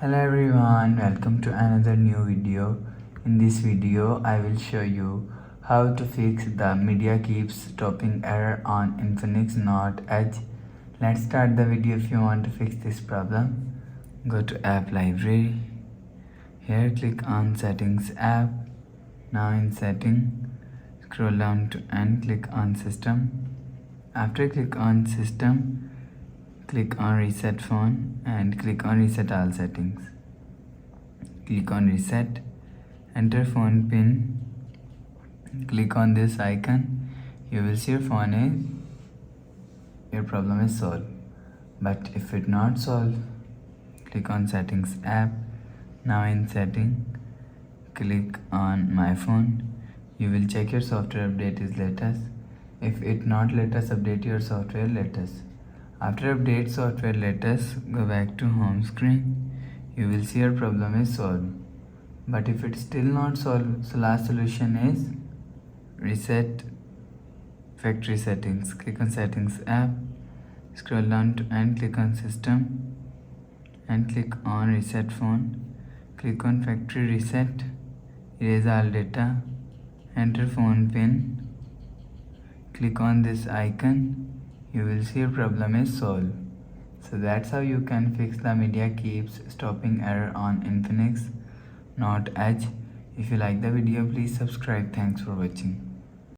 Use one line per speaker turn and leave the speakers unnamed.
Hello everyone, welcome to another new video. In this video, I will show you how to fix the media keeps stopping error on Infinix Note Edge. Let's start the video. If you want to fix this problem, go to App Library. Here click on Settings App. Now in Setting, scroll down to and click on System. After click on System, click on Reset Phone and click on Reset All Settings. Click on Reset, enter phone pin, click on this icon. You will see your problem is solved. But if it not solved, click on Settings App. Now in Setting, click on My Phone. You will check your software update is latest. If it not latest, update your software latest. After update software latest, go back to home screen. You will see your problem is solved. But if it's still not solved, so last solution is reset factory settings. Click on Settings app, scroll down to and click on System and click on Reset Phone. Click on Factory Reset, erase all data, enter phone pin, click on this icon. You will see your problem is solved. So that's how you can fix the media keeps stopping error on Infinix Note Edge. If you like the video, please subscribe. Thanks for watching.